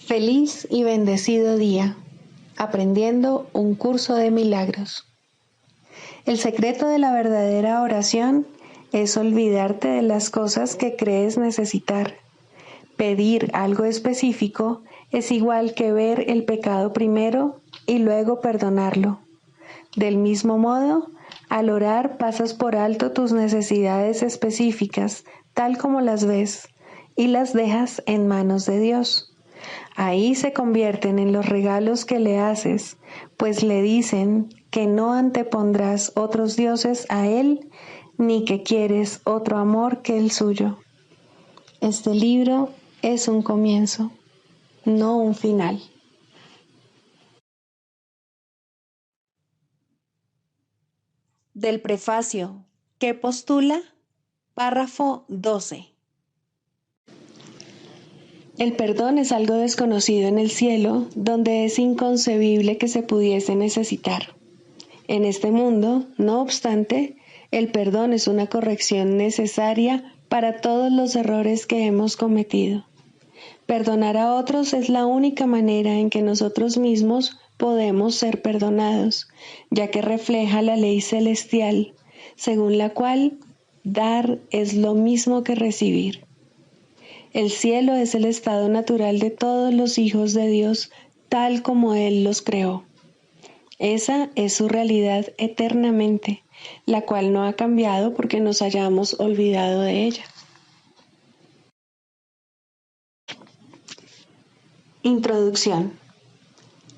Feliz y bendecido día, aprendiendo un curso de milagros. El secreto de la verdadera oración es olvidarte de las cosas que crees necesitar. Pedir algo específico es igual que ver el pecado primero y luego perdonarlo. Del mismo modo, al orar pasas por alto tus necesidades específicas, tal como las ves, y las dejas en manos de Dios. Ahí se convierten en los regalos que le haces, pues le dicen que no antepondrás otros dioses a Él, ni que quieres otro amor que el suyo. Este libro es un comienzo, no un final. Del prefacio, ¿qué postula? Párrafo 12. El perdón es algo desconocido en el cielo, donde es inconcebible que se pudiese necesitar. En este mundo, no obstante, el perdón es una corrección necesaria para todos los errores que hemos cometido. Perdonar a otros es la única manera en que nosotros mismos podemos ser perdonados, ya que refleja la ley celestial, según la cual dar es lo mismo que recibir. El cielo es el estado natural de todos los hijos de Dios, tal como Él los creó. Esa es su realidad eternamente, la cual no ha cambiado porque nos hayamos olvidado de ella. Introducción.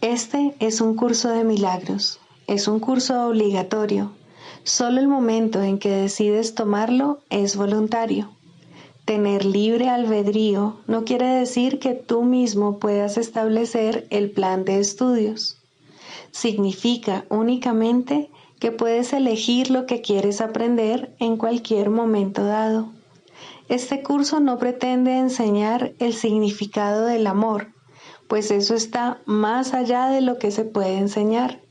Este es un curso de milagros. Es un curso obligatorio. Solo el momento en que decides tomarlo es voluntario. Tener libre albedrío no quiere decir que tú mismo puedas establecer el plan de estudios. Significa únicamente que puedes elegir lo que quieres aprender en cualquier momento dado. Este curso no pretende enseñar el significado del amor, pues eso está más allá de lo que se puede enseñar.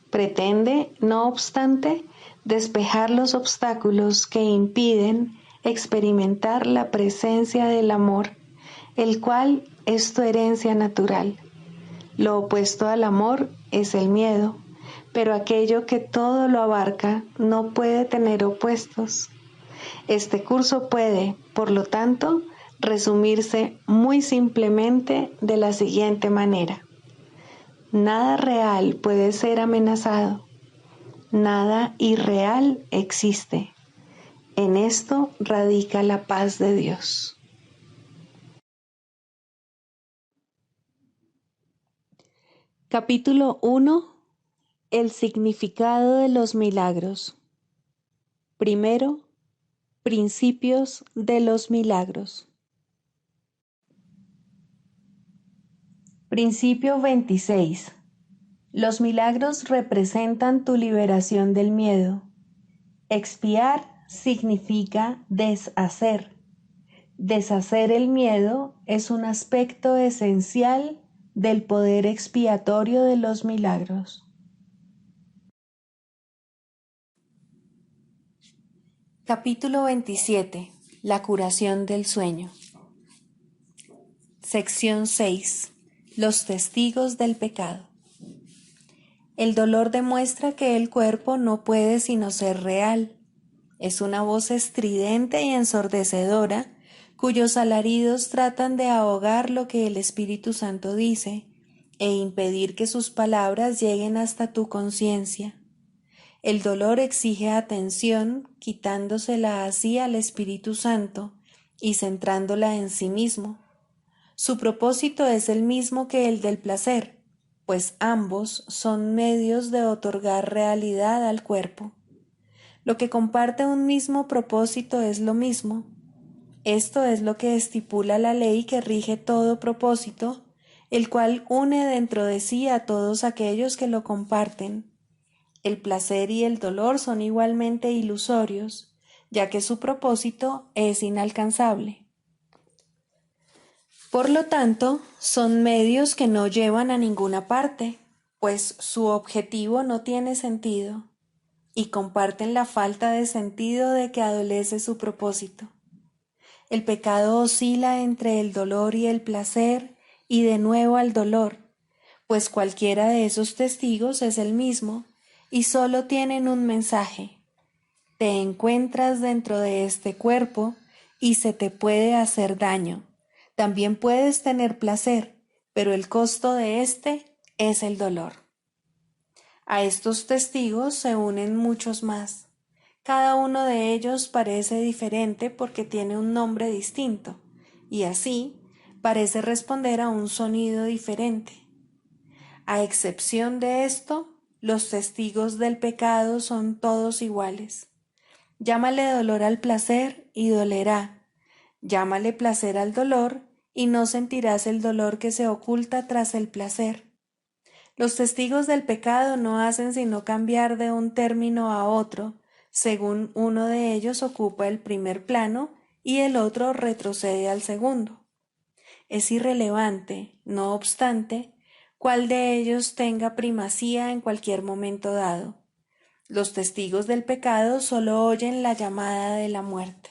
Pretende, no obstante, despejar los obstáculos que impiden experimentar la presencia del amor, el cual es tu herencia natural. Lo opuesto al amor es el miedo, pero aquello que todo lo abarca no puede tener opuestos. Este curso puede, por lo tanto, resumirse muy simplemente de la siguiente manera. Nada real puede ser amenazado. Nada irreal existe. En esto radica la paz de Dios. Capítulo 1. El significado de los milagros. Primero, principios de los milagros. Principio 26. Los milagros representan tu liberación del miedo. Expiar significa deshacer. Deshacer el miedo es un aspecto esencial del poder expiatorio de los milagros. Capítulo 27. La curación del sueño. Sección 6. Los testigos del pecado. El dolor demuestra que el cuerpo no puede sino ser real. Es una voz estridente y ensordecedora, cuyos alaridos tratan de ahogar lo que el Espíritu Santo dice e impedir que sus palabras lleguen hasta tu conciencia. El dolor exige atención, quitándosela así al Espíritu Santo y centrándola en sí mismo. Su propósito es el mismo que el del placer, pues ambos son medios de otorgar realidad al cuerpo. Lo que comparte un mismo propósito es lo mismo. Esto es lo que estipula la ley que rige todo propósito, el cual une dentro de sí a todos aquellos que lo comparten. El placer y el dolor son igualmente ilusorios, ya que su propósito es inalcanzable. Por lo tanto, son medios que no llevan a ninguna parte, pues su objetivo no tiene sentido, y comparten la falta de sentido de que adolece su propósito. El pecado oscila entre el dolor y el placer y de nuevo al dolor, pues cualquiera de esos testigos es el mismo y solo tienen un mensaje. Te encuentras dentro de este cuerpo y se te puede hacer daño. También puedes tener placer, pero el costo de este es el dolor. A estos testigos se unen muchos más. Cada uno de ellos parece diferente porque tiene un nombre distinto, y así parece responder a un sonido diferente. A excepción de esto, los testigos del pecado son todos iguales. Llámale dolor al placer y dolerá. Llámale placer al dolor y no sentirás el dolor que se oculta tras el placer. Los testigos del pecado no hacen sino cambiar de un término a otro, según uno de ellos ocupa el primer plano y el otro retrocede al segundo. Es irrelevante, no obstante, cuál de ellos tenga primacía en cualquier momento dado. Los testigos del pecado solo oyen la llamada de la muerte.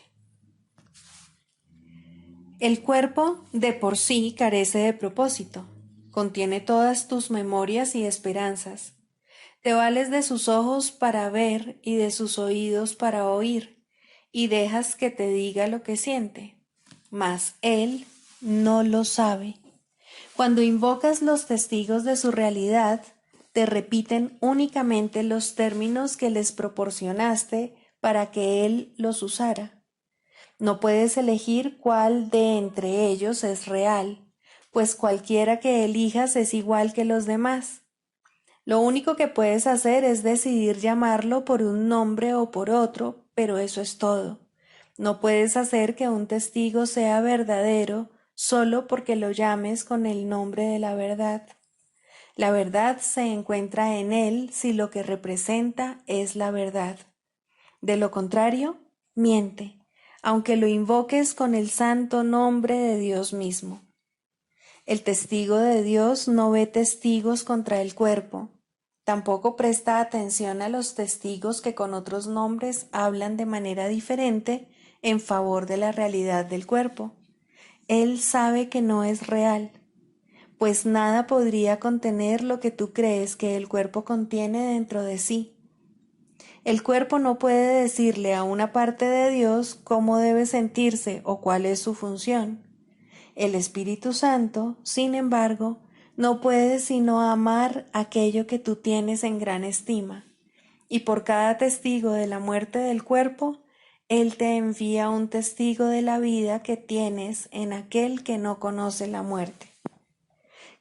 El cuerpo de por sí carece de propósito. Contiene todas tus memorias y esperanzas. Te vales de sus ojos para ver y de sus oídos para oír, y dejas que te diga lo que siente. Mas él no lo sabe. Cuando invocas los testigos de su realidad, te repiten únicamente los términos que les proporcionaste para que él los usara. No puedes elegir cuál de entre ellos es real, pues cualquiera que elijas es igual que los demás. Lo único que puedes hacer es decidir llamarlo por un nombre o por otro, pero eso es todo. No puedes hacer que un testigo sea verdadero solo porque lo llames con el nombre de la verdad. La verdad se encuentra en él si lo que representa es la verdad. De lo contrario, miente, aunque lo invoques con el santo nombre de Dios mismo. El testigo de Dios no ve testigos contra el cuerpo. Tampoco presta atención a los testigos que con otros nombres hablan de manera diferente en favor de la realidad del cuerpo. Él sabe que no es real, pues nada podría contener lo que tú crees que el cuerpo contiene dentro de sí. El cuerpo no puede decirle a una parte de Dios cómo debe sentirse o cuál es su función. El Espíritu Santo, sin embargo, no puede sino amar aquello que tú tienes en gran estima, y por cada testigo de la muerte del cuerpo, Él te envía un testigo de la vida que tienes en aquel que no conoce la muerte.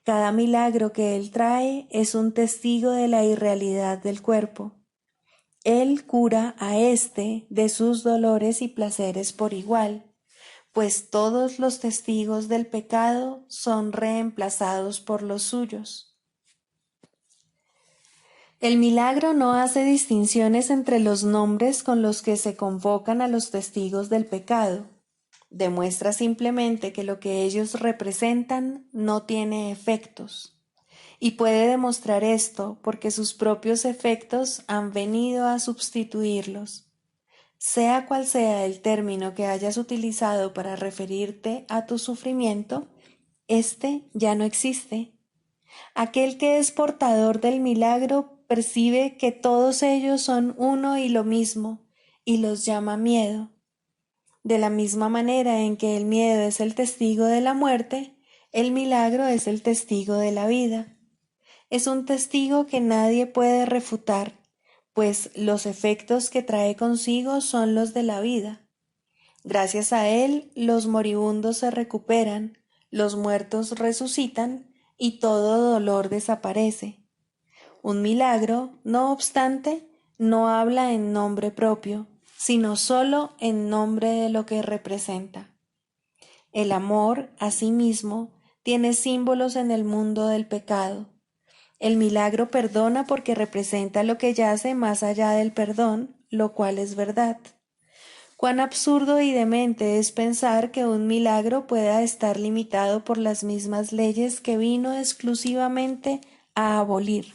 Cada milagro que Él trae es un testigo de la irrealidad del cuerpo. Él cura a éste de sus dolores y placeres por igual, pues todos los testigos del pecado son reemplazados por los suyos. El milagro no hace distinciones entre los nombres con los que se convocan a los testigos del pecado. Demuestra simplemente que lo que ellos representan no tiene efectos. Y puede demostrar esto porque sus propios efectos han venido a sustituirlos. Sea cual sea el término que hayas utilizado para referirte a tu sufrimiento, este ya no existe. Aquel que es portador del milagro percibe que todos ellos son uno y lo mismo, y los llama miedo. De la misma manera en que el miedo es el testigo de la muerte, el milagro es el testigo de la vida. Es un testigo que nadie puede refutar, pues los efectos que trae consigo son los de la vida. Gracias a él, los moribundos se recuperan, los muertos resucitan y todo dolor desaparece. Un milagro, no obstante, no habla en nombre propio, sino solo en nombre de lo que representa. El amor, asimismo, tiene símbolos en el mundo del pecado. El milagro perdona porque representa lo que yace más allá del perdón, lo cual es verdad. Cuán absurdo y demente es pensar que un milagro pueda estar limitado por las mismas leyes que vino exclusivamente a abolir.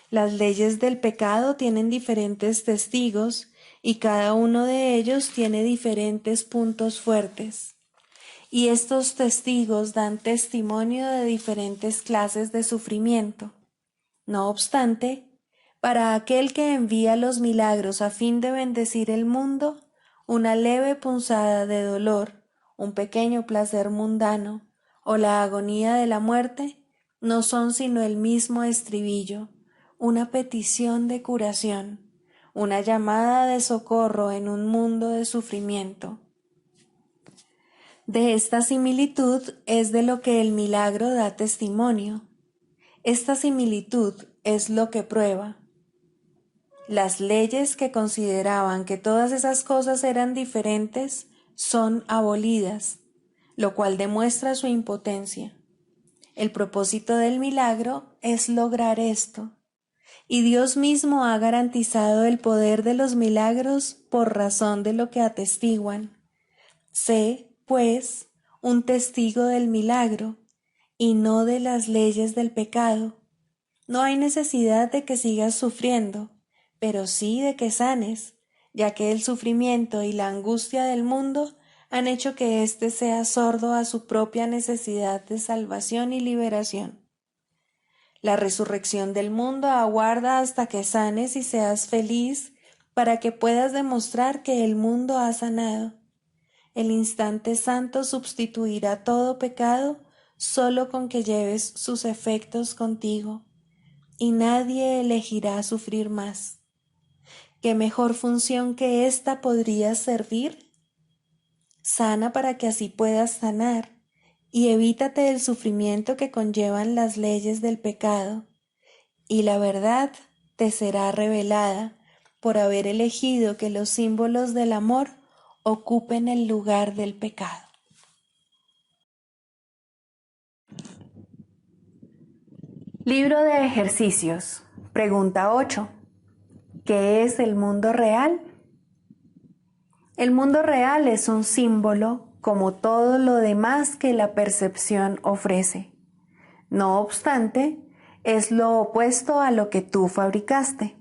Las leyes del pecado tienen diferentes testigos y cada uno de ellos tiene diferentes puntos fuertes. y estos testigos dan testimonio de diferentes clases de sufrimiento. No obstante, para aquel que envía los milagros a fin de bendecir el mundo, una leve punzada de dolor, un pequeño placer mundano o la agonía de la muerte no son sino el mismo estribillo, una petición de curación, una llamada de socorro en un mundo de sufrimiento. De esta similitud es de lo que el milagro da testimonio. Esta similitud es lo que prueba. Las leyes que consideraban que todas esas cosas eran diferentes son abolidas, lo cual demuestra su impotencia. El propósito del milagro es lograr esto, y Dios mismo ha garantizado el poder de los milagros por razón de lo que atestiguan. Sé, pues, un testigo del milagro, y no de las leyes del pecado. No hay necesidad de que sigas sufriendo, pero sí de que sanes, ya que el sufrimiento y la angustia del mundo han hecho que éste sea sordo a su propia necesidad de salvación y liberación. La resurrección del mundo aguarda hasta que sanes y seas feliz para que puedas demostrar que el mundo ha sanado. El instante santo sustituirá todo pecado solo con que lleves sus efectos contigo, y nadie elegirá sufrir más. ¿Qué mejor función que esta podrías servir? Sana para que así puedas sanar, y evítate el sufrimiento que conllevan las leyes del pecado, y la verdad te será revelada por haber elegido que los símbolos del amor ocupen el lugar del pecado. Libro de ejercicios. Pregunta 8. ¿Qué es el mundo real? El mundo real es un símbolo como todo lo demás que la percepción ofrece. No obstante, es lo opuesto a lo que tú fabricaste.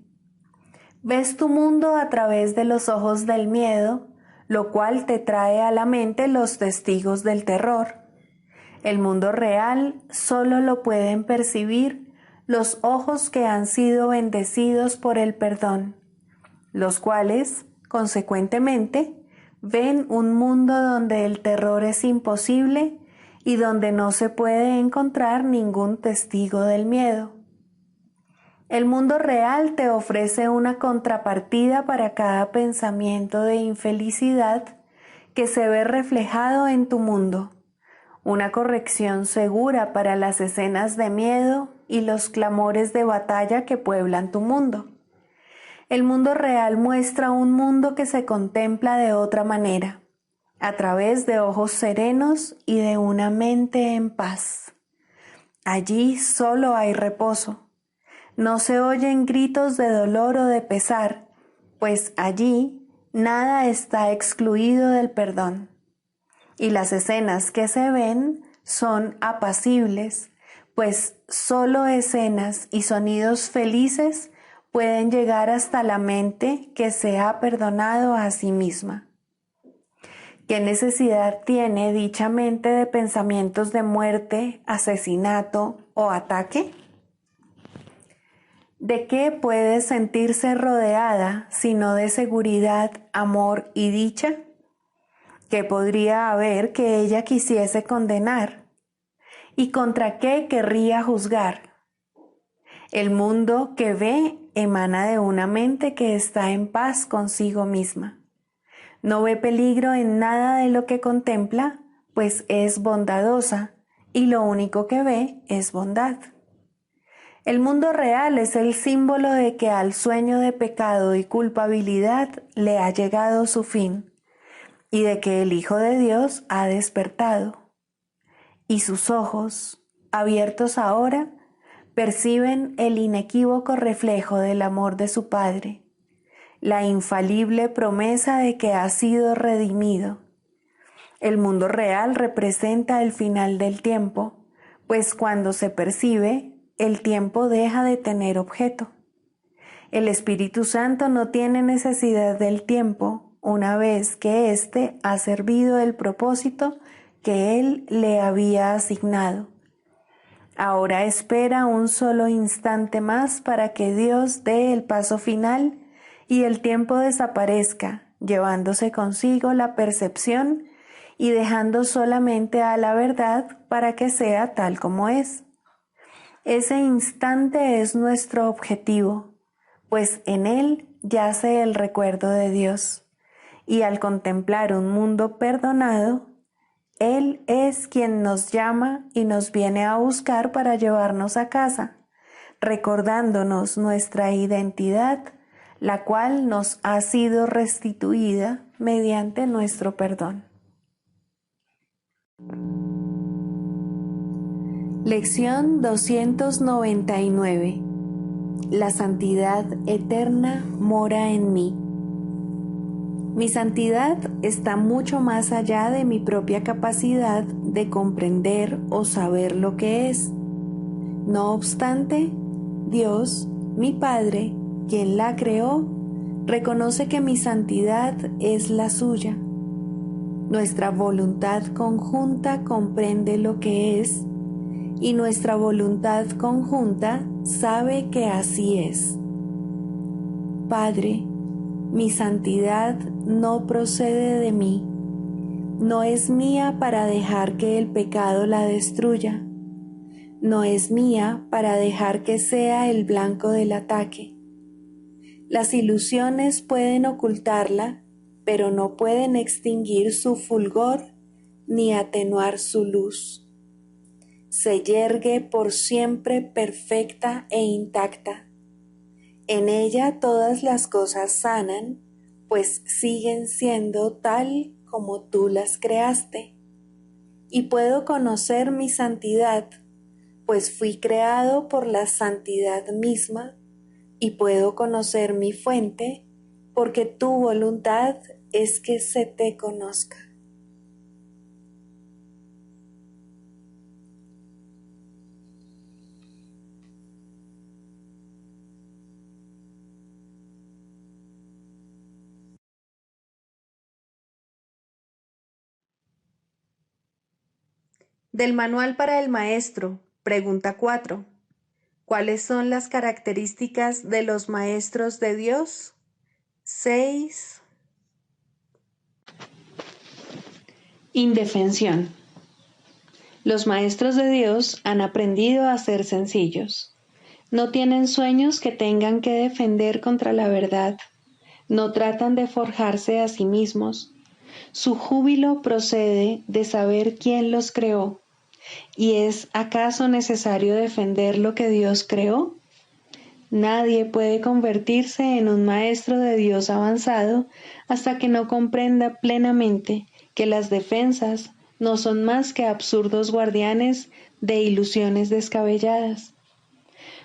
Ves tu mundo a través de los ojos del miedo, lo cual te trae a la mente los testigos del terror. El mundo real solo lo pueden percibir los ojos que han sido bendecidos por el perdón, los cuales, consecuentemente, ven un mundo donde el terror es imposible y donde no se puede encontrar ningún testigo del miedo. El mundo real te ofrece una contrapartida para cada pensamiento de infelicidad que se ve reflejado en tu mundo, una corrección segura para las escenas de miedo y los clamores de batalla que pueblan tu mundo. El mundo real muestra un mundo que se contempla de otra manera, a través de ojos serenos y de una mente en paz. Allí solo hay reposo. No se oyen gritos de dolor o de pesar, pues allí nada está excluido del perdón. Y las escenas que se ven son apacibles, pues solo escenas y sonidos felices pueden llegar hasta la mente que se ha perdonado a sí misma. ¿Qué necesidad tiene dicha mente de pensamientos de muerte, asesinato o ataque? ¿De qué puede sentirse rodeada sino de seguridad, amor y dicha? ¿Qué podría haber que ella quisiese condenar? ¿Y contra qué querría juzgar? El mundo que ve emana de una mente que está en paz consigo misma. No ve peligro en nada de lo que contempla, pues es bondadosa y lo único que ve es bondad. El mundo real es el símbolo de que al sueño de pecado y culpabilidad le ha llegado su fin y de que el Hijo de Dios ha despertado. Y sus ojos, abiertos ahora, perciben el inequívoco reflejo del amor de su Padre, la infalible promesa de que ha sido redimido. El mundo real representa el final del tiempo, pues cuando se percibe, el tiempo deja de tener objeto. El Espíritu Santo no tiene necesidad del tiempo una vez que éste ha servido el propósito que Él le había asignado. Ahora espera un solo instante más para que Dios dé el paso final y el tiempo desaparezca, llevándose consigo la percepción y dejando solamente a la verdad para que sea tal como es. Ese instante es nuestro objetivo, pues en él yace el recuerdo de Dios, y al contemplar un mundo perdonado, Él es quien nos llama y nos viene a buscar para llevarnos a casa, recordándonos nuestra identidad, la cual nos ha sido restituida mediante nuestro perdón. Lección 299. La santidad eterna mora en mí. Mi santidad está mucho más allá de mi propia capacidad de comprender o saber lo que es. No obstante, Dios, mi Padre, quien la creó, reconoce que mi santidad es la suya. Nuestra voluntad conjunta comprende lo que es, y nuestra voluntad conjunta sabe que así es. Padre, mi santidad no procede de mí, no es mía para dejar que el pecado la destruya, no es mía para dejar que sea el blanco del ataque. Las ilusiones pueden ocultarla, pero no pueden extinguir su fulgor ni atenuar su luz. Se yergue por siempre perfecta e intacta. En ella todas las cosas sanan, pues siguen siendo tal como tú las creaste. Y puedo conocer mi santidad, pues fui creado por la santidad misma, y puedo conocer mi fuente, porque tu voluntad es que se te conozca. Del Manual para el Maestro, pregunta 4. ¿Cuáles son las características de los maestros de Dios? 6. Indefensión. Los maestros de Dios han aprendido a ser sencillos. No tienen sueños que tengan que defender contra la verdad. No tratan de forjarse a sí mismos. Su júbilo procede de saber quién los creó. ¿Y es acaso necesario defender lo que Dios creó? Nadie puede convertirse en un maestro de Dios avanzado hasta que no comprenda plenamente que las defensas no son más que absurdos guardianes de ilusiones descabelladas.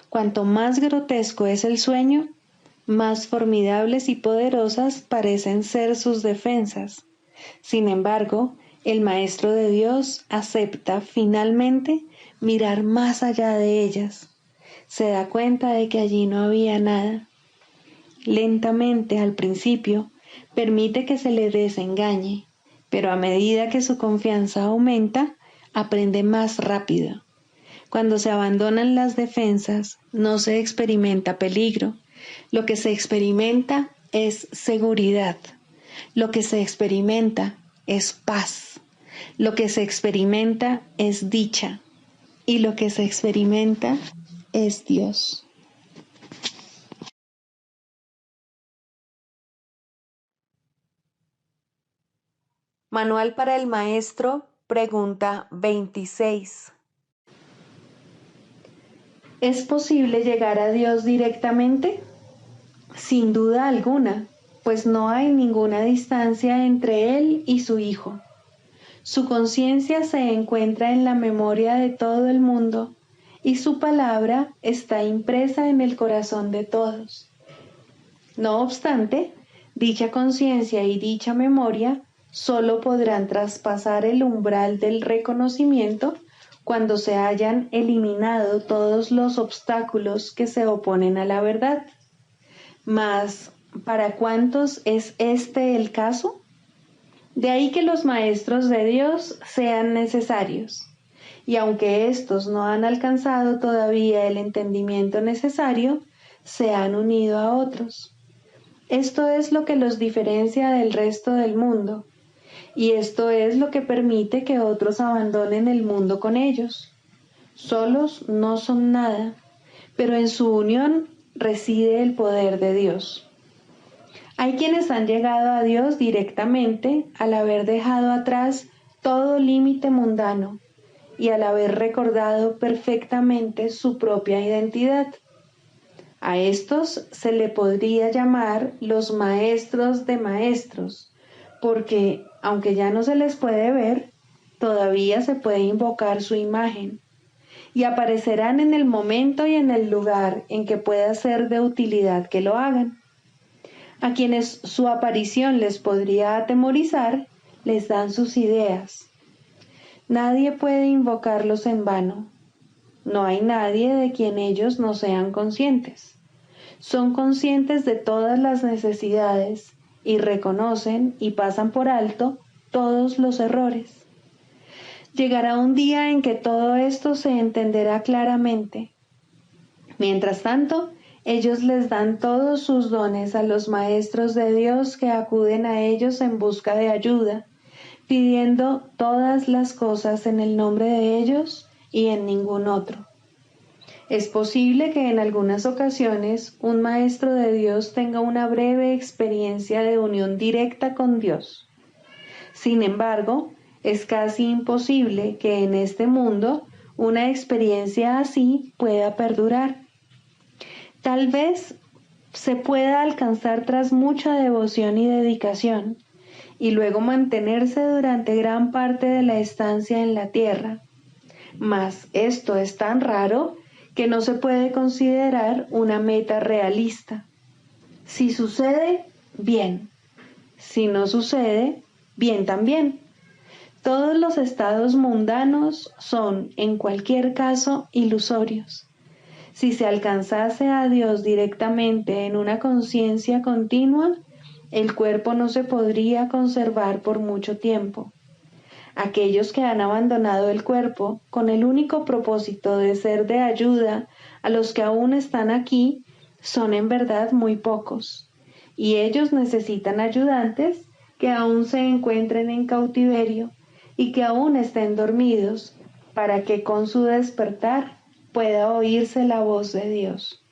Cuanto más grotesco es el sueño, más formidables y poderosas parecen ser sus defensas. Sin embargo, el Maestro de Dios acepta finalmente mirar más allá de ellas. Se da cuenta de que allí no había nada. Lentamente, al principio, permite que se le desengañe, pero a medida que su confianza aumenta, aprende más rápido. Cuando se abandonan las defensas, no se experimenta peligro. Lo que se experimenta es seguridad. Lo que se experimenta es paz. Lo que se experimenta es dicha. Y lo que se experimenta es Dios. Manual para el Maestro, pregunta 26. ¿Es posible llegar a Dios directamente? Sin duda alguna, pues no hay ninguna distancia entre Él y su Hijo. Su conciencia se encuentra en la memoria de todo el mundo y su palabra está impresa en el corazón de todos. No obstante, dicha conciencia y dicha memoria solo podrán traspasar el umbral del reconocimiento cuando se hayan eliminado todos los obstáculos que se oponen a la verdad. Mas, ¿para cuántos es este el caso? De ahí que los maestros de Dios sean necesarios. Y aunque éstos no han alcanzado todavía el entendimiento necesario, se han unido a otros. Esto es lo que los diferencia del resto del mundo, y esto es lo que permite que otros abandonen el mundo con ellos. Solos no son nada, pero en su unión reside el poder de Dios. Hay quienes han llegado a Dios directamente al haber dejado atrás todo límite mundano y al haber recordado perfectamente su propia identidad. A estos se le podría llamar los maestros de maestros, porque, aunque ya no se les puede ver, todavía se puede invocar su imagen, y aparecerán en el momento y en el lugar en que pueda ser de utilidad que lo hagan. A quienes su aparición les podría atemorizar, les dan sus ideas. Nadie puede invocarlos en vano. No hay nadie de quien ellos no sean conscientes. Son conscientes de todas las necesidades y reconocen y pasan por alto todos los errores. Llegará un día en que todo esto se entenderá claramente. Mientras tanto, ellos les dan todos sus dones a los maestros de Dios que acuden a ellos en busca de ayuda, pidiendo todas las cosas en el nombre de ellos y en ningún otro. Es posible que en algunas ocasiones un maestro de Dios tenga una breve experiencia de unión directa con Dios. Sin embargo, es casi imposible que en este mundo una experiencia así pueda perdurar. Tal vez se pueda alcanzar tras mucha devoción y dedicación, y luego mantenerse durante gran parte de la estancia en la tierra. Mas esto es tan raro que no se puede considerar una meta realista. Si sucede, bien. Si no sucede, bien también. Todos los estados mundanos son, en cualquier caso, ilusorios. Si se alcanzase a Dios directamente en una conciencia continua, el cuerpo no se podría conservar por mucho tiempo. Aquellos que han abandonado el cuerpo con el único propósito de ser de ayuda a los que aún están aquí son en verdad muy pocos, y ellos necesitan ayudantes que aún se encuentren en cautiverio y que aún estén dormidos, para que con su despertar pueda oírse la voz de Dios.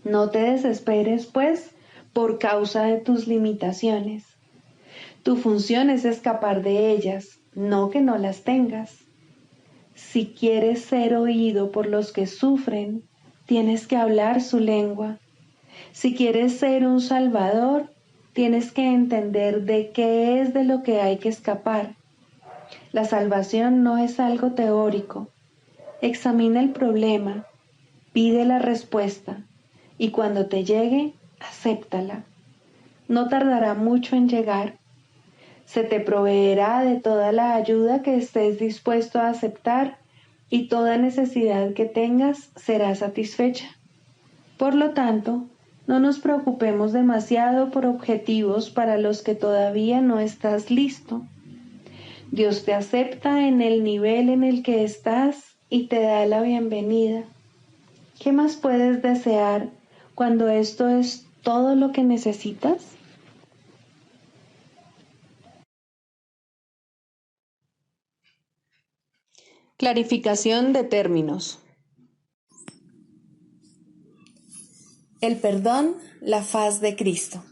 No te desesperes, pues, por causa de tus limitaciones. Tu función es escapar de ellas, no que no las tengas. Si quieres ser oído por los que sufren, tienes que hablar su lengua. Si quieres ser un salvador, tienes que entender de qué es de lo que hay que escapar. La salvación no es algo teórico. Examina el problema, pide la respuesta, y cuando te llegue, acéptala. No tardará mucho en llegar. Se te proveerá de toda la ayuda que estés dispuesto a aceptar, y toda necesidad que tengas será satisfecha. Por lo tanto, no nos preocupemos demasiado por objetivos para los que todavía no estás listo. Dios te acepta en el nivel en el que estás y te da la bienvenida. ¿Qué más puedes desear cuando esto es todo lo que necesitas? Clarificación de términos. El perdón, la faz de Cristo.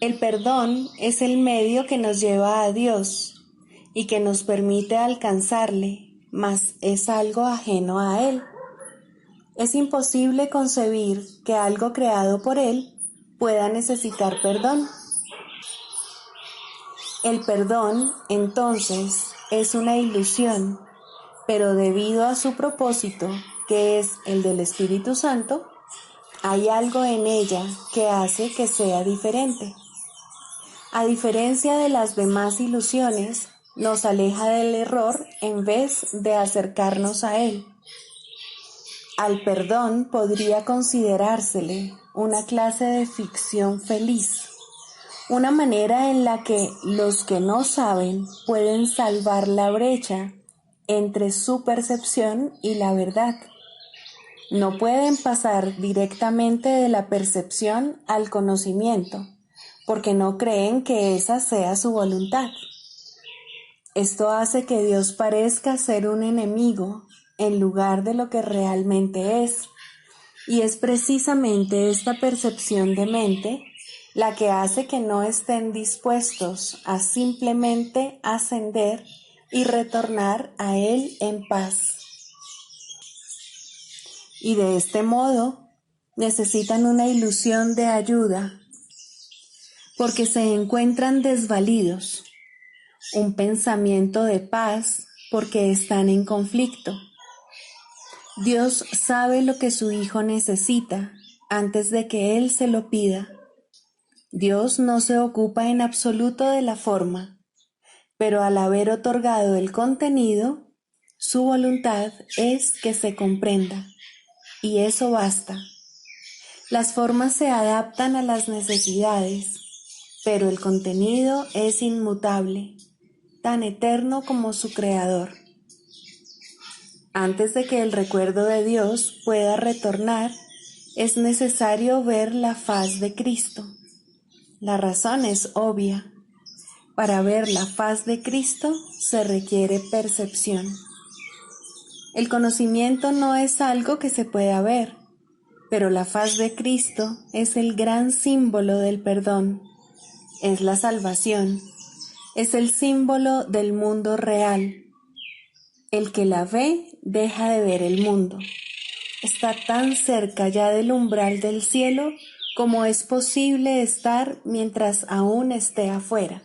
El perdón es el medio que nos lleva a Dios y que nos permite alcanzarle, mas es algo ajeno a Él. Es imposible concebir que algo creado por Él pueda necesitar perdón. El perdón, entonces, es una ilusión, pero debido a su propósito, que es el del Espíritu Santo, hay algo en ella que hace que sea diferente. A diferencia de las demás ilusiones, nos aleja del error en vez de acercarnos a él. Al perdón podría considerársele una clase de ficción feliz, una manera en la que los que no saben pueden salvar la brecha entre su percepción y la verdad. No pueden pasar directamente de la percepción al conocimiento, porque no creen que esa sea su voluntad. Esto hace que Dios parezca ser un enemigo en lugar de lo que realmente es, y es precisamente esta percepción de mente la que hace que no estén dispuestos a simplemente ascender y retornar a Él en paz. Y de este modo necesitan una ilusión de ayuda porque se encuentran desvalidos, un pensamiento de paz porque están en conflicto. Dios sabe lo que su Hijo necesita antes de que Él se lo pida. Dios no se ocupa en absoluto de la forma, pero al haber otorgado el contenido, su voluntad es que se comprenda, y eso basta. Las formas se adaptan a las necesidades, pero el contenido es inmutable, tan eterno como su creador. Antes de que el recuerdo de Dios pueda retornar, es necesario ver la faz de Cristo. La razón es obvia. Para ver la faz de Cristo se requiere percepción. El conocimiento no es algo que se pueda ver, pero la faz de Cristo es el gran símbolo del perdón, es la salvación, es el símbolo del mundo real. El que la ve deja de ver el mundo. Está tan cerca ya del umbral del cielo como es posible estar mientras aún esté afuera.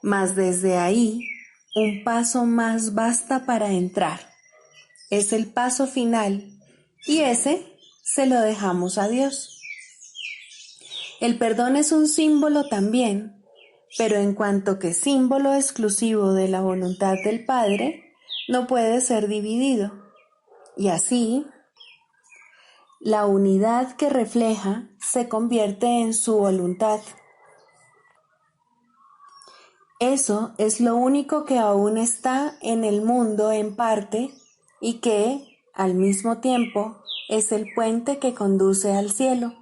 Mas desde ahí, un paso más basta para entrar. Es el paso final, y ese se lo dejamos a Dios. El perdón es un símbolo también, pero en cuanto que símbolo exclusivo de la voluntad del Padre, no puede ser dividido. Y así, la unidad que refleja se convierte en su voluntad. Eso es lo único que aún está en el mundo en parte y que, al mismo tiempo, es el puente que conduce al cielo.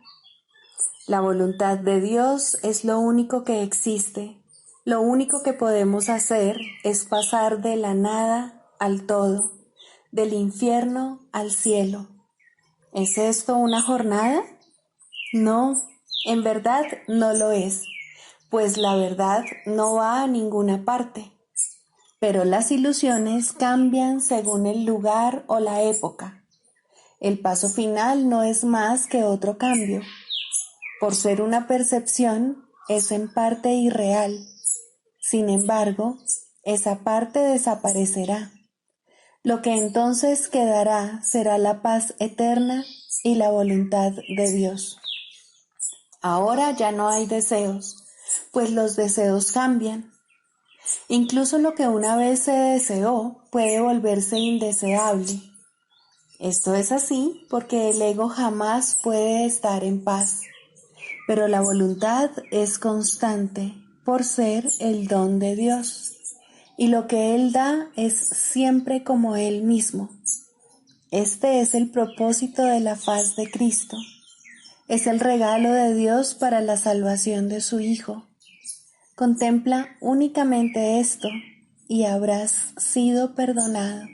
La voluntad de Dios es lo único que existe. Lo único que podemos hacer es pasar de la nada al todo, del infierno al cielo. ¿Es esto una jornada? No, en verdad no lo es, pues la verdad no va a ninguna parte. Pero las ilusiones cambian según el lugar o la época. El paso final no es más que otro cambio. Por ser una percepción, es en parte irreal. Sin embargo, esa parte desaparecerá. Lo que entonces quedará será la paz eterna y la voluntad de Dios. Ahora ya no hay deseos, pues los deseos cambian. Incluso lo que una vez se deseó puede volverse indeseable. Esto es así porque el ego jamás puede estar en paz, pero la voluntad es constante por ser el don de Dios, y lo que Él da es siempre como Él mismo. Este es el propósito de la faz de Cristo. Es el regalo de Dios para la salvación de su Hijo. Contempla únicamente esto y habrás sido perdonado.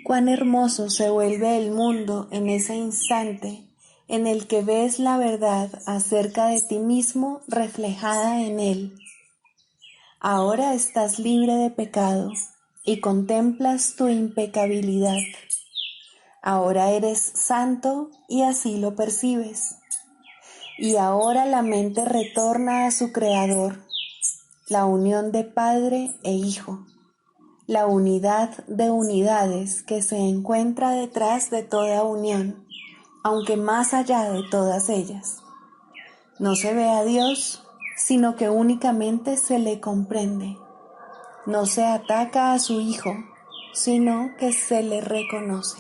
Cuán hermoso se vuelve el mundo en ese instante en el que ves la verdad acerca de ti mismo reflejada en él. Ahora estás libre de pecado y contemplas tu impecabilidad. Ahora eres santo y así lo percibes. Y ahora la mente retorna a su Creador, la unión de Padre e Hijo, la unidad de unidades que se encuentra detrás de toda unión, aunque más allá de todas ellas. No se ve a Dios, sino que únicamente se le comprende. No se ataca a su Hijo, sino que se le reconoce.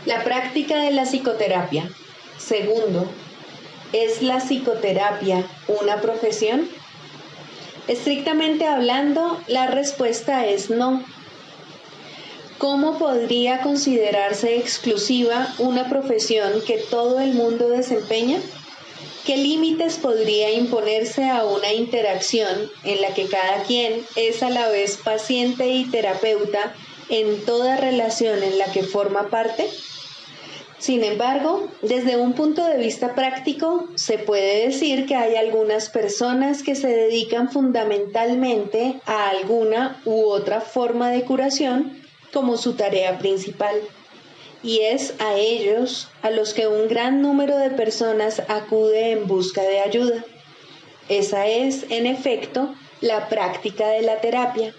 La práctica de la psicoterapia. Segundo, ¿es la psicoterapia una profesión? Estrictamente hablando, la respuesta es no. ¿Cómo podría considerarse exclusiva una profesión que todo el mundo desempeña? ¿Qué límites podría imponerse a una interacción en la que cada quien es a la vez paciente y terapeuta en toda relación en la que forma parte? Sin embargo, desde un punto de vista práctico, se puede decir que hay algunas personas que se dedican fundamentalmente a alguna u otra forma de curación como su tarea principal. Y es a ellos a los que un gran número de personas acude en busca de ayuda. Esa es, en efecto, la práctica de la terapia.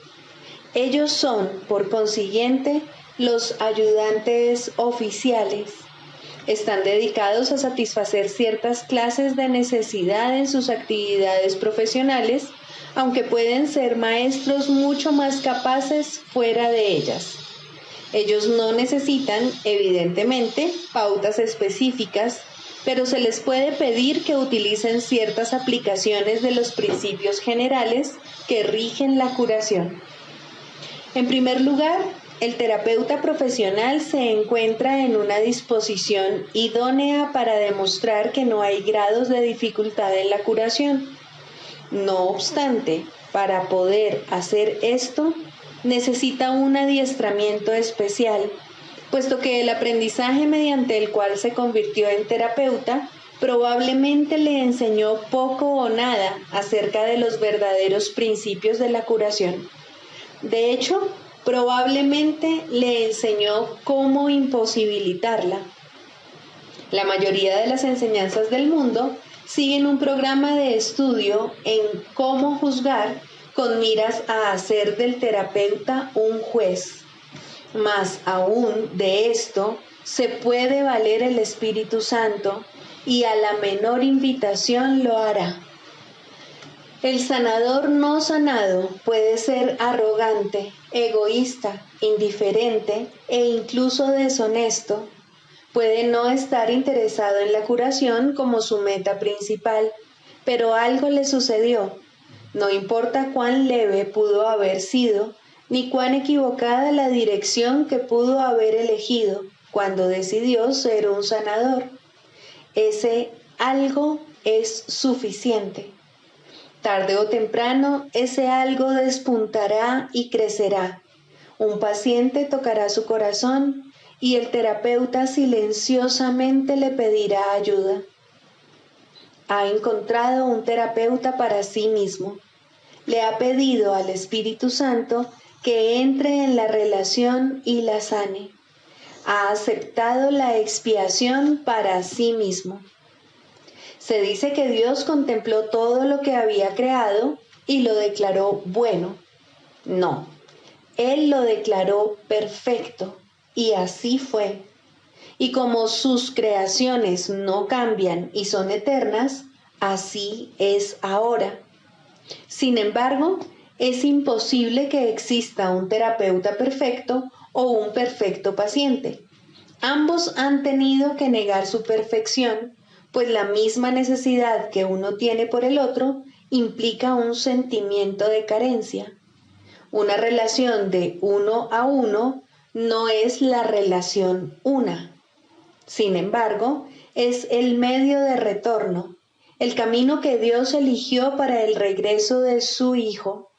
Ellos son, por consiguiente, los ayudantes oficiales. Están dedicados a satisfacer ciertas clases de necesidad en sus actividades profesionales, aunque pueden ser maestros mucho más capaces fuera de ellas. Ellos no necesitan, evidentemente, pautas específicas, pero se les puede pedir que utilicen ciertas aplicaciones de los principios generales que rigen la curación. En primer lugar, el terapeuta profesional se encuentra en una disposición idónea para demostrar que no hay grados de dificultad en la curación. No obstante, para poder hacer esto, necesita un adiestramiento especial, puesto que el aprendizaje mediante el cual se convirtió en terapeuta probablemente le enseñó poco o nada acerca de los verdaderos principios de la curación. De hecho, probablemente le enseñó cómo imposibilitarla. La mayoría de las enseñanzas del mundo siguen un programa de estudio en cómo juzgar con miras a hacer del terapeuta un juez. Más aún de esto, se puede valer el Espíritu Santo y a la menor invitación lo hará. El sanador no sanado puede ser arrogante, egoísta, indiferente e incluso deshonesto. Puede no estar interesado en la curación como su meta principal, pero algo le sucedió. No importa cuán leve pudo haber sido, ni cuán equivocada la dirección que pudo haber elegido cuando decidió ser un sanador. Ese algo es suficiente. Tarde o temprano, ese algo despuntará y crecerá. Un paciente tocará su corazón y el terapeuta silenciosamente le pedirá ayuda. Ha encontrado un terapeuta para sí mismo. Le ha pedido al Espíritu Santo que entre en la relación y la sane. Ha aceptado la expiación para sí mismo. Se dice que Dios contempló todo lo que había creado y lo declaró bueno. No, Él lo declaró perfecto, y así fue. Y como sus creaciones no cambian y son eternas, así es ahora. Sin embargo, es imposible que exista un terapeuta perfecto o un perfecto paciente. Ambos han tenido que negar su perfección, pues la misma necesidad que uno tiene por el otro implica un sentimiento de carencia. Una relación de uno a uno no es la relación una. Sin embargo, es el medio de retorno, el camino que Dios eligió para el regreso de su Hijo.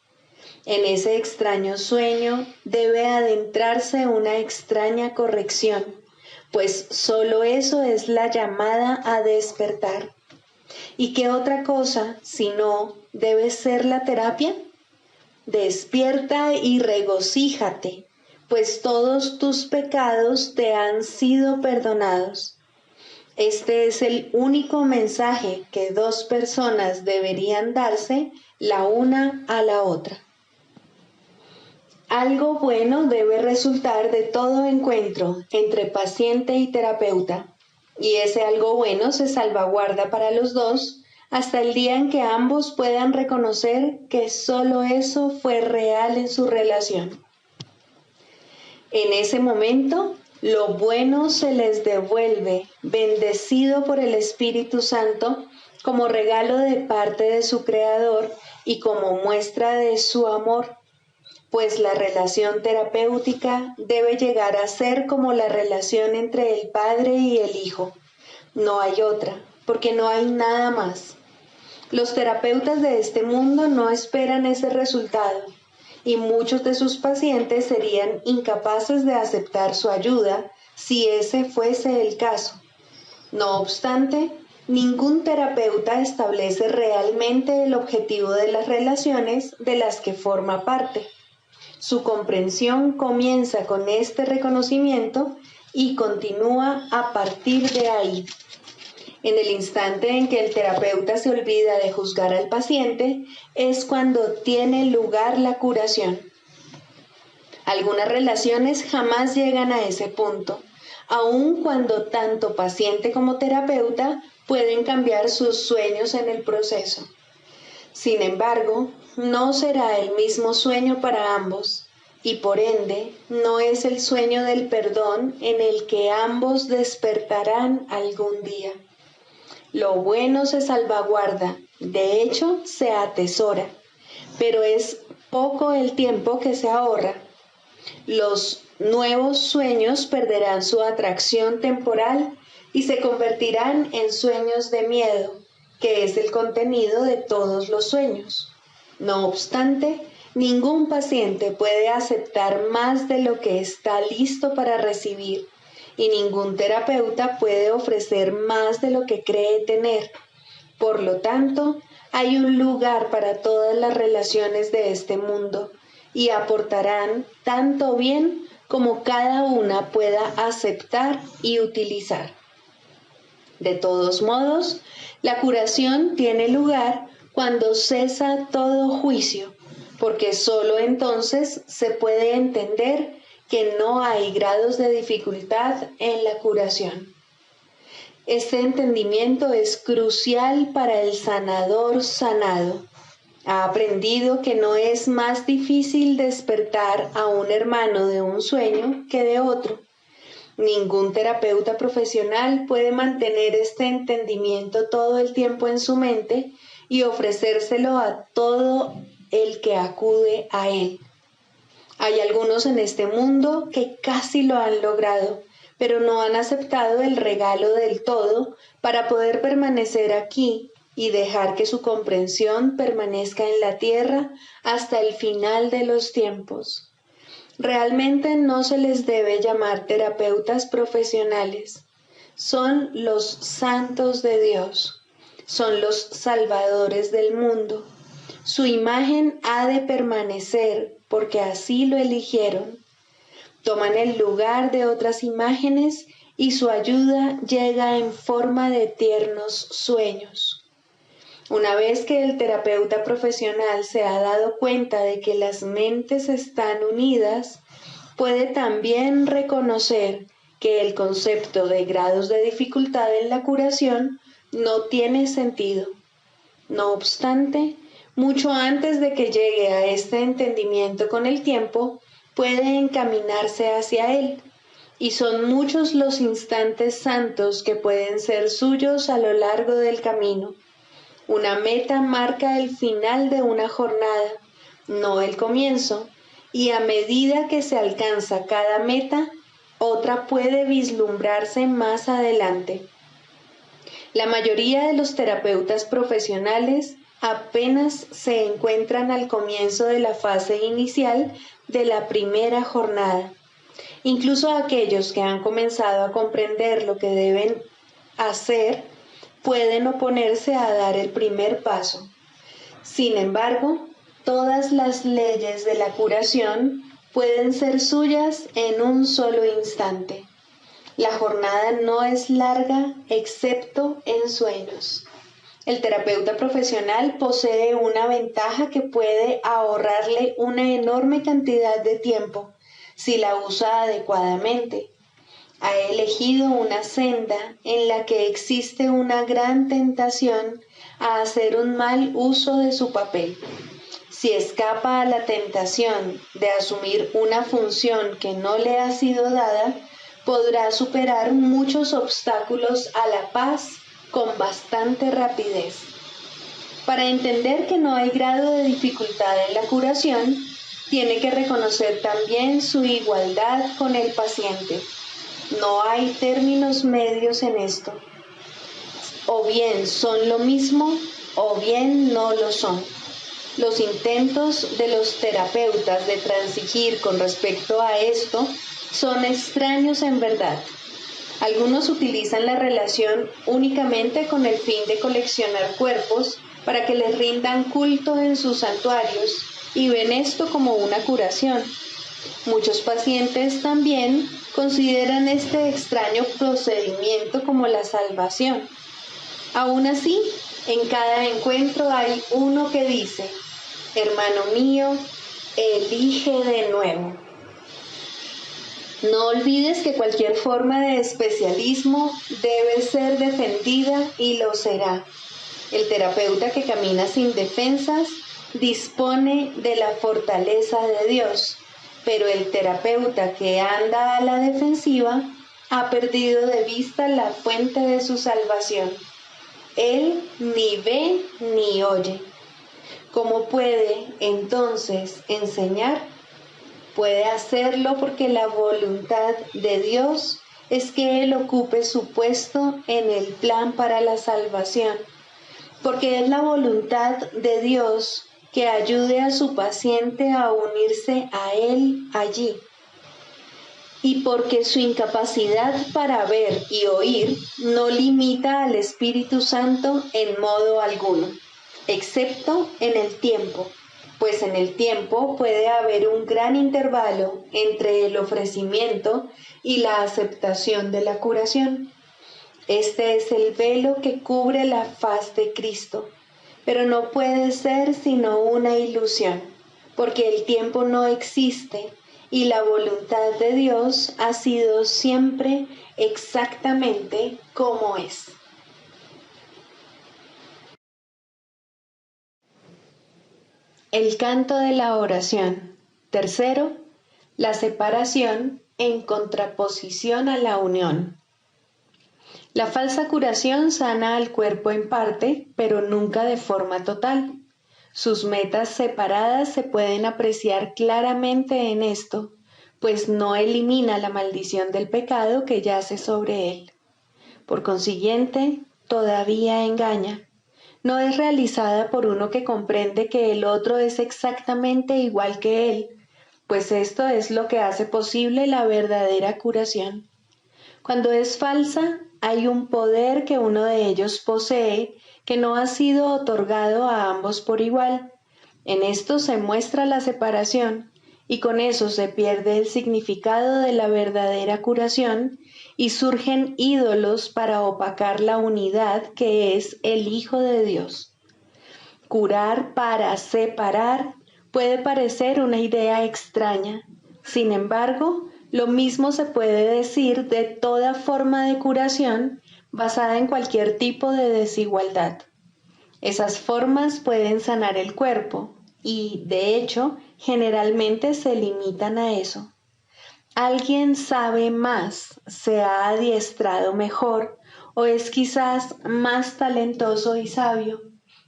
En ese extraño sueño debe adentrarse una extraña corrección, pues solo eso es la llamada a despertar. ¿Y qué otra cosa, si no, debe ser la terapia? Despierta y regocíjate, pues todos tus pecados te han sido perdonados. Este es el único mensaje que dos personas deberían darse la una a la otra. Algo bueno debe resultar de todo encuentro entre paciente y terapeuta, y ese algo bueno se salvaguarda para los dos hasta el día en que ambos puedan reconocer que solo eso fue real en su relación. En ese momento, Lo bueno se les devuelve, bendecido por el Espíritu Santo, como regalo de parte de su Creador y como muestra de su amor, pues la relación terapéutica debe llegar a ser como la relación entre el Padre y el Hijo. No hay otra, porque no hay nada más. Los terapeutas de este mundo no esperan ese resultado, y muchos de sus pacientes serían incapaces de aceptar su ayuda si ese fuese el caso. No obstante, ningún terapeuta establece realmente el objetivo de las relaciones de las que forma parte. Su comprensión comienza con este reconocimiento y continúa a partir de ahí. En el instante en que el terapeuta se olvida de juzgar al paciente, es cuando tiene lugar la curación. Algunas relaciones jamás llegan a ese punto, aun cuando tanto paciente como terapeuta pueden cambiar sus sueños en el proceso. Sin embargo, no será el mismo sueño para ambos, y por ende no es el sueño del perdón en el que ambos despertarán algún día. Lo bueno se salvaguarda, de hecho se atesora, pero es poco el tiempo que se ahorra. Los nuevos sueños perderán su atracción temporal y se convertirán en sueños de miedo, que es el contenido de todos los sueños. No obstante, ningún paciente puede aceptar más de lo que está listo para recibir, y ningún terapeuta puede ofrecer más de lo que cree tener. Por lo tanto, hay un lugar para todas las relaciones de este mundo, y aportarán tanto bien como cada una pueda aceptar y utilizar. De todos modos, la curación tiene lugar cuando cesa todo juicio, porque sólo entonces se puede entender que no hay grados de dificultad en la curación. Este entendimiento es crucial para el sanador sanado. Ha aprendido que no es más difícil despertar a un hermano de un sueño que de otro. Ningún terapeuta profesional puede mantener este entendimiento todo el tiempo en su mente y ofrecérselo a todo el que acude a él. Hay algunos en este mundo que casi lo han logrado, pero no han aceptado el regalo del todo para poder permanecer aquí y dejar que su comprensión permanezca en la tierra hasta el final de los tiempos. Realmente no se les debe llamar terapeutas profesionales. Son los santos de Dios. Son los salvadores del mundo. Su imagen ha de permanecer porque así lo eligieron. Toman el lugar de otras imágenes y su ayuda llega en forma de tiernos sueños. Una vez que el terapeuta profesional se ha dado cuenta de que las mentes están unidas, puede también reconocer que el concepto de grados de dificultad en la curación no tiene sentido. No obstante, mucho antes de que llegue a este entendimiento con el tiempo, puede encaminarse hacia él, y son muchos los instantes santos que pueden ser suyos a lo largo del camino. Una meta marca el final de una jornada, no el comienzo, y a medida que se alcanza cada meta, otra puede vislumbrarse más adelante. La mayoría de los terapeutas profesionales apenas se encuentran al comienzo de la fase inicial de la primera jornada. Incluso aquellos que han comenzado a comprender lo que deben hacer pueden oponerse a dar el primer paso. Sin embargo, todas las leyes de la curación pueden ser suyas en un solo instante. La jornada no es larga excepto en sueños. El terapeuta profesional posee una ventaja que puede ahorrarle una enorme cantidad de tiempo si la usa adecuadamente. Ha elegido una senda en la que existe una gran tentación a hacer un mal uso de su papel. Si escapa a la tentación de asumir una función que no le ha sido dada, podrá superar muchos obstáculos a la paz con bastante rapidez. Para entender que no hay grado de dificultad en la curación, tiene que reconocer también su igualdad con el paciente. No hay términos medios en esto. O bien son lo mismo o bien no lo son. Los intentos de los terapeutas de transigir con respecto a esto son extraños en verdad. Algunos utilizan la relación únicamente con el fin de coleccionar cuerpos para que les rindan culto en sus santuarios y ven esto como una curación. Muchos pacientes también consideran este extraño procedimiento como la salvación. Aún así, en cada encuentro hay uno que dice: hermano mío, elige de nuevo. No olvides que cualquier forma de especialismo debe ser defendida y lo será. El terapeuta que camina sin defensas dispone de la fortaleza de Dios, pero el terapeuta que anda a la defensiva ha perdido de vista la fuente de su salvación. Él ni ve ni oye. ¿Cómo puede entonces enseñar? Puede hacerlo porque la voluntad de Dios es que Él ocupe su puesto en el plan para la salvación, porque es la voluntad de Dios que ayude a su paciente a unirse a Él allí, y porque su incapacidad para ver y oír no limita al Espíritu Santo en modo alguno, excepto en el tiempo, pues en el tiempo puede haber un gran intervalo entre el ofrecimiento y la aceptación de la curación. Este es el velo que cubre la faz de Cristo, pero no puede ser sino una ilusión, porque el tiempo no existe y la voluntad de Dios ha sido siempre exactamente como es. El canto de la oración. Tercero, la separación en contraposición a la unión. La falsa curación sana al cuerpo en parte, pero nunca de forma total. Sus metas separadas se pueden apreciar claramente en esto, pues no elimina la maldición del pecado que yace sobre él. Por consiguiente, todavía engaña. No es realizada por uno que comprende que el otro es exactamente igual que él, pues esto es lo que hace posible la verdadera curación. Cuando es falsa, hay un poder que uno de ellos posee que no ha sido otorgado a ambos por igual. En esto se muestra la separación, y con eso se pierde el significado de la verdadera curación y surgen ídolos para opacar la unidad que es el Hijo de Dios. Curar para separar puede parecer una idea extraña. Sin embargo, lo mismo se puede decir de toda forma de curación basada en cualquier tipo de desigualdad. Esas formas pueden sanar el cuerpo y, de hecho, generalmente se limitan a eso. Alguien sabe más, se ha adiestrado mejor o es quizás más talentoso y sabio.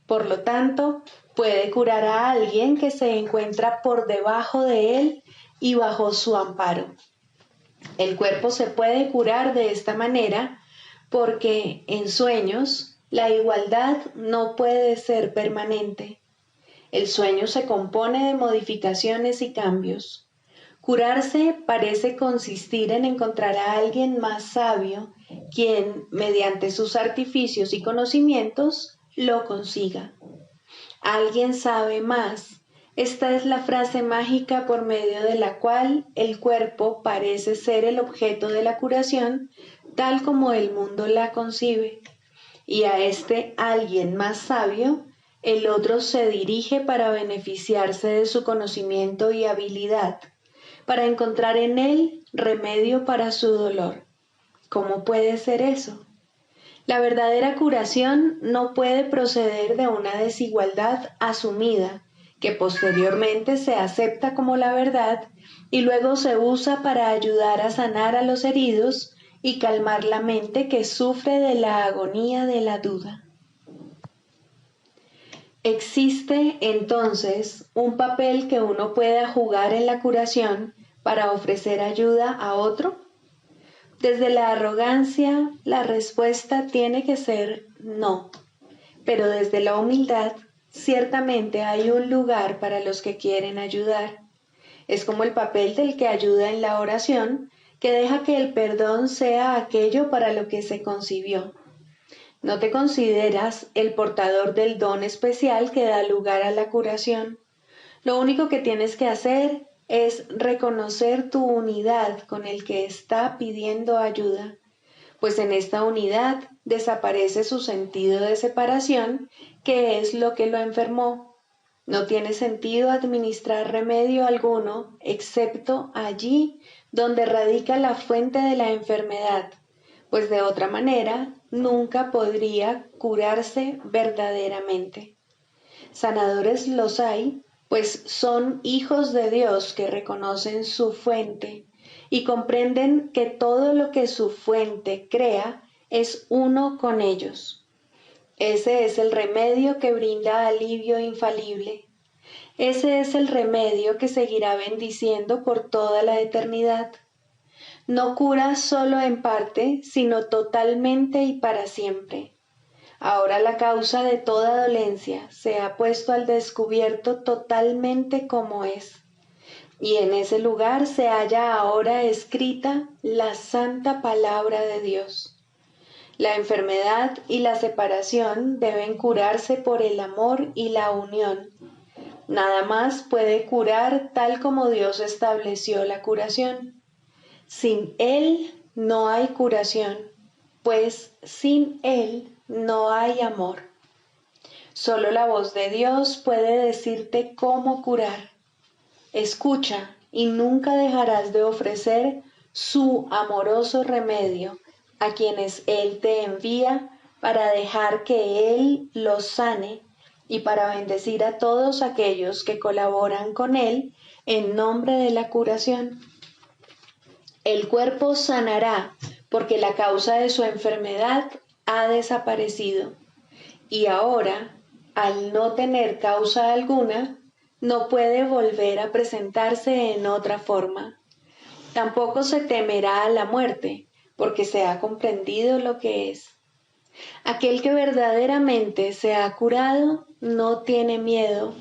Por lo tanto, puede curar a alguien que se encuentra por debajo de él y bajo su amparo. El cuerpo se puede curar de esta manera porque en sueños la igualdad no puede ser permanente. El sueño se compone de modificaciones y cambios. Curarse parece consistir en encontrar a alguien más sabio, quien, mediante sus artificios y conocimientos, lo consiga. Alguien sabe más. Esta es la frase mágica por medio de la cual el cuerpo parece ser el objeto de la curación, tal como el mundo la concibe. Y a este alguien más sabio, el otro se dirige para beneficiarse de su conocimiento y habilidad, para encontrar en él remedio para su dolor. ¿Cómo puede ser eso? La verdadera curación no puede proceder de una desigualdad asumida, que posteriormente se acepta como la verdad y luego se usa para ayudar a sanar a los heridos y calmar la mente que sufre de la agonía de la duda. ¿Existe entonces un papel que uno pueda jugar en la curación para ofrecer ayuda a otro? Desde la arrogancia, la respuesta tiene que ser no, pero desde la humildad, ciertamente hay un lugar para los que quieren ayudar. Es como el papel del que ayuda en la oración, que deja que el perdón sea aquello para lo que se concibió. No te consideras el portador del don especial que da lugar a la curación. Lo único que tienes que hacer es reconocer tu unidad con el que está pidiendo ayuda, pues en esta unidad desaparece su sentido de separación, que es lo que lo enfermó. No tiene sentido administrar remedio alguno, excepto allí donde radica la fuente de la enfermedad, pues de otra manera nunca podría curarse verdaderamente. Sanadores los hay, pues son hijos de Dios que reconocen su fuente y comprenden que todo lo que su fuente crea es uno con ellos. Ese es el remedio que brinda alivio infalible. Ese es el remedio que seguirá bendiciendo por toda la eternidad. No cura solo en parte, sino totalmente y para siempre. Ahora la causa de toda dolencia se ha puesto al descubierto totalmente como es, y en ese lugar se halla ahora escrita la santa palabra de Dios. La enfermedad y la separación deben curarse por el amor y la unión. Nada más puede curar tal como Dios estableció la curación. Sin Él no hay curación, pues sin Él no hay amor. Solo la voz de Dios puede decirte cómo curar. Escucha y nunca dejarás de ofrecer su amoroso remedio a quienes Él te envía para dejar que Él los sane y para bendecir a todos aquellos que colaboran con Él en nombre de la curación. El cuerpo sanará porque la causa de su enfermedad ha desaparecido y ahora, al no tener causa alguna, no puede volver a presentarse en otra forma. Tampoco se temerá a la muerte porque se ha comprendido lo que es. Aquel que verdaderamente se ha curado no tiene miedo,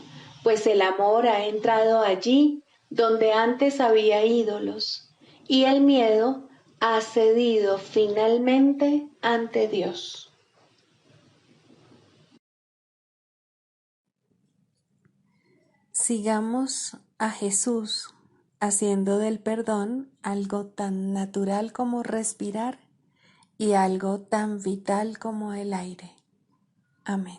pues el amor ha entrado allí donde antes había ídolos, y el miedo ha cedido finalmente ante Dios. Sigamos a Jesús haciendo del perdón algo tan natural como respirar y algo tan vital como el aire. Amén.